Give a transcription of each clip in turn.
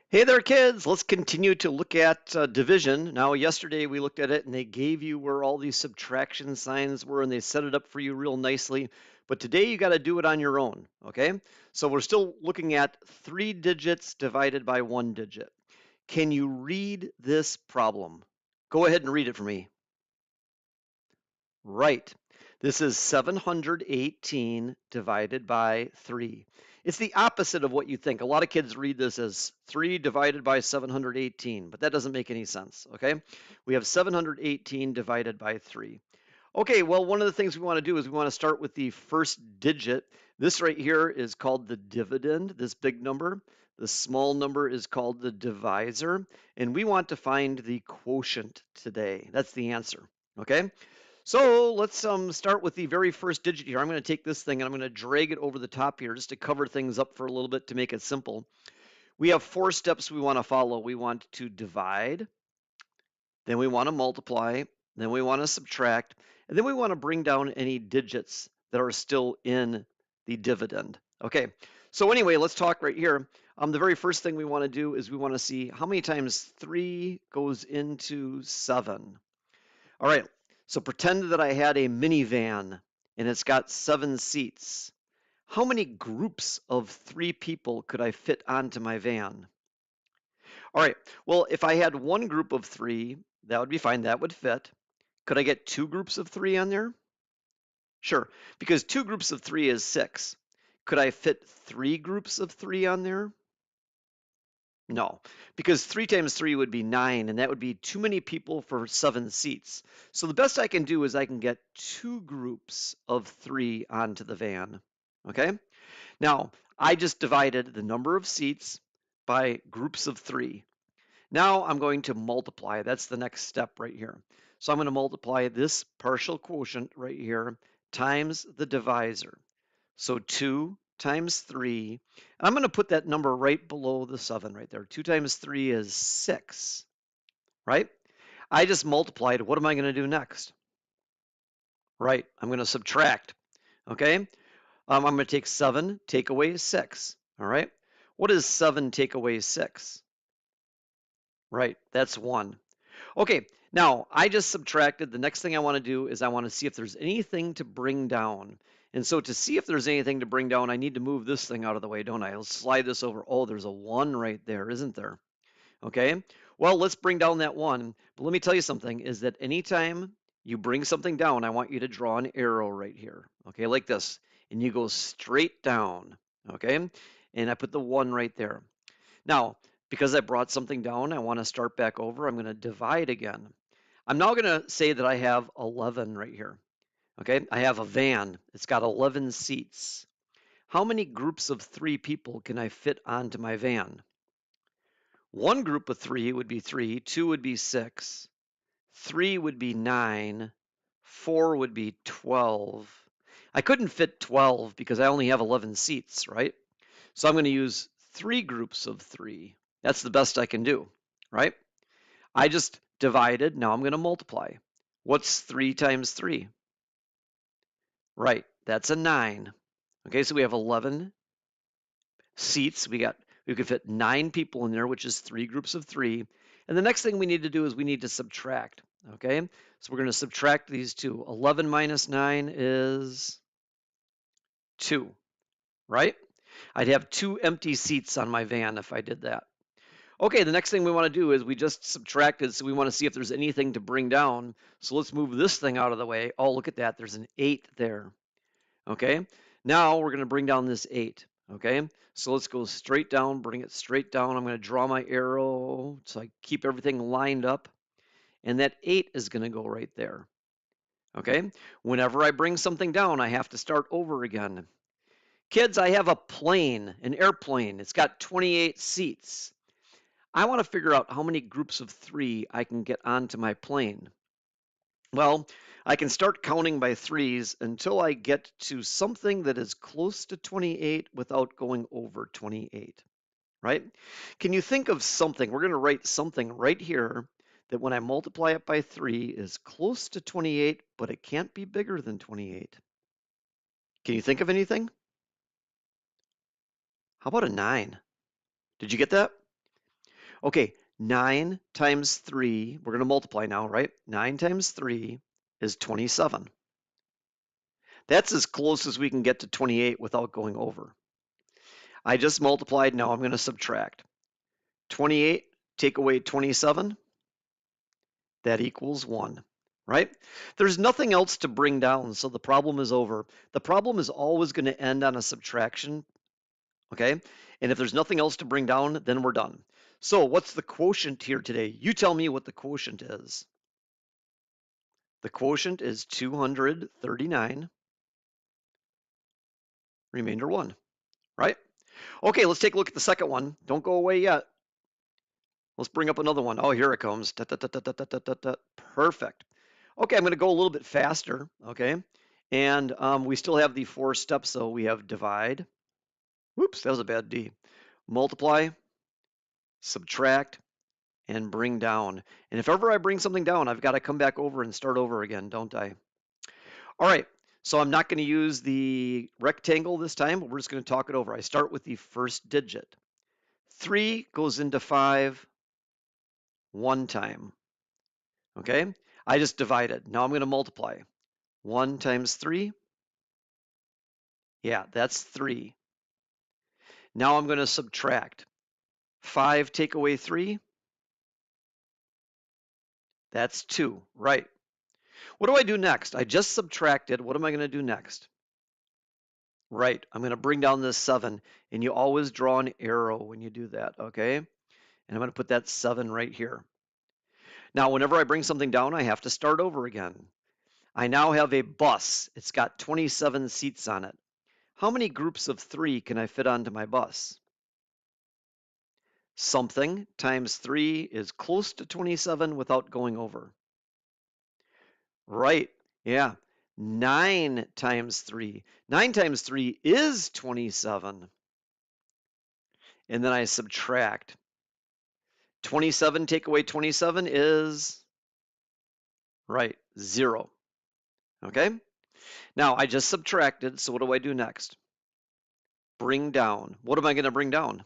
Hey there, kids. Let's continue to look at division. Now, yesterday we looked at it and they gave you where all these subtraction signs were and they set it up for you real nicely. But today you got to do it on your own, okay? So we're still looking at 3 digits divided by 1 digit. Can you read this problem? Go ahead and read it for me. Right. This is 718 divided by 3. It's the opposite of what you think. A lot of kids read this as 3 divided by 718, but that doesn't make any sense, okay? We have 718 divided by 3. Okay, well, one of the things we want to do is we want to start with the first digit. This right here is called the dividend, this big number. The small number is called the divisor, and we want to find the quotient today. That's the answer, okay? So let's start with the very first digit here. I'm going to take this thing and I'm going to drag it over the top here just to cover things up for a little bit to make it simple. We have 4 steps we want to follow. We want to divide, then we want to multiply, then we want to subtract, and then we want to bring down any digits that are still in the dividend. Okay, so anyway, let's talk right here. The very first thing we want to do is we want to see how many times 3 goes into 7. All right, so pretend that I had a minivan and it's got 7 seats. How many groups of 3 people could I fit onto my van? All right, well, if I had one group of 3, that would be fine, that would fit. Could I get 2 groups of 3 on there? Sure, because 2 groups of 3 is 6. Could I fit 3 groups of 3 on there? No, because 3 times 3 would be 9, and that would be too many people for 7 seats. So the best I can do is I can get 2 groups of 3 onto the van, okay? Now, I just divided the number of seats by groups of 3. Now I'm going to multiply. That's the next step right here. So I'm going to multiply this partial quotient right here times the divisor. So 2 times 3. I'm going to put that number right below the 7 right there. 2 times 3 is 6, right? I just multiplied. What am I going to do next? Right, I'm going to subtract, okay? I'm going to take 7, take away 6, all right? What is 7 take away 6? Right, that's 1. Okay, now I just subtracted. The next thing I want to do is I want to see if there's anything to bring down. And so to see if there's anything to bring down, I need to move this thing out of the way, don't I? Let's slide this over. Oh, there's a 1 right there, isn't there? Okay, well, let's bring down that 1. But let me tell you something, is that anytime you bring something down, I want you to draw an arrow right here, okay, like this. And you go straight down, okay? And I put the 1 right there. Now, because I brought something down, I want to start back over. I'm going to divide again. I'm now going to say that I have 11 right here. Okay, I have a van. It's got 11 seats. How many groups of 3 people can I fit onto my van? One group of 3 would be 3, 2 would be 6, 3 would be 9, 4 would be 12. I couldn't fit 12 because I only have 11 seats, right? So I'm going to use 3 groups of 3. That's the best I can do, right? I just divided. Now I'm going to multiply. What's 3 times 3? Right, that's a 9. Okay, so we have 11 seats. We could fit 9 people in there, which is 3 groups of 3. And the next thing we need to do is we need to subtract. Okay, so we're going to subtract these two. 11 minus 9 is 2, right? I'd have 2 empty seats on my van if I did that. Okay, the next thing we want to do is we just subtracted, so we want to see if there's anything to bring down. So let's move this thing out of the way. Oh, look at that. There's an 8 there. Okay, now we're going to bring down this 8. Okay, so let's go straight down, bring it straight down. I'm going to draw my arrow so I keep everything lined up. And that 8 is going to go right there. Okay, whenever I bring something down, I have to start over again. Kids, I have a plane, an airplane. It's got 28 seats. I want to figure out how many groups of 3 I can get onto my plane. Well, I can start counting by 3s until I get to something that is close to 28 without going over 28, right? Can you think of something? We're going to write something right here that when I multiply it by 3 is close to 28, but it can't be bigger than 28. Can you think of anything? How about a 9? Did you get that? Okay, 9 times 3, we're going to multiply now, right? 9 times 3 is 27. That's as close as we can get to 28 without going over. I just multiplied, now I'm going to subtract. 28, take away 27, that equals 1, right? There's nothing else to bring down, so the problem is over. The problem is always going to end on a subtraction, okay? And if there's nothing else to bring down, then we're done. So what's the quotient here today? You tell me what the quotient is. The quotient is 239, remainder 1, right? Okay, let's take a look at the second one. Don't go away yet. Let's bring up another one. Oh, here it comes. Perfect. Okay, I'm going to go a little bit faster, okay? And we still have the 4 steps, so we have divide. Whoops, that was a bad D. Multiply, subtract, and bring down. And if ever I bring something down, I've got to come back over and start over again, don't I? All right, so I'm not going to use the rectangle this time, but we're just going to talk it over. I start with the first digit. 3 goes into 5 one time, okay? I just divided. Now I'm going to multiply. 1 times 3, yeah, that's 3. Now I'm going to subtract. 5 take away 3, that's 2, right? What do I do next? I just subtracted. What am I going to do next? Right, I'm going to bring down this 7, and you always draw an arrow when you do that, okay? And I'm going to put that 7 right here. Now, whenever I bring something down, I have to start over again. I now have a bus. It's got 27 seats on it. How many groups of 3 can I fit onto my bus? Something times 3 is close to 27 without going over. Right, yeah. 9 times 3. 9 times 3 is 27. And then I subtract. 27 take away 27 is, right, 0. Okay? Now, I just subtracted, so what do I do next? Bring down. What am I going to bring down?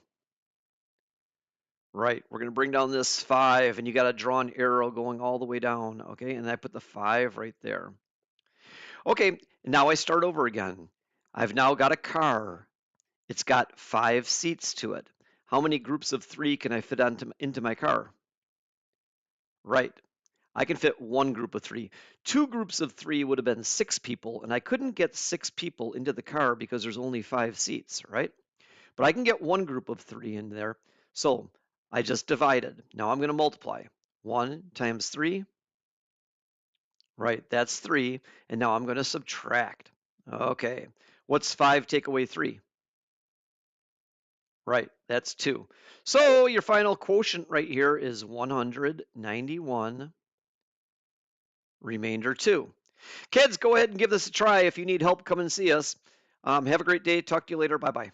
Right, we're going to bring down this 5, and you got to draw an arrow going all the way down, okay? And I put the 5 right there. Okay, now I start over again. I've now got a car. It's got 5 seats to it. How many groups of 3 can I fit into my car? Right, I can fit 1 group of 3. 2 groups of 3 would have been 6 people, and I couldn't get 6 people into the car because there's only 5 seats, right? But I can get 1 group of 3 in there. So I just divided. Now I'm going to multiply. 1 times 3, right, that's 3. And now I'm going to subtract. Okay, what's 5 take away 3? Right, that's 2. So your final quotient right here is 191, remainder 2. Kids, go ahead and give this a try. If you need help, come and see us. Have a great day. Talk to you later. Bye-bye.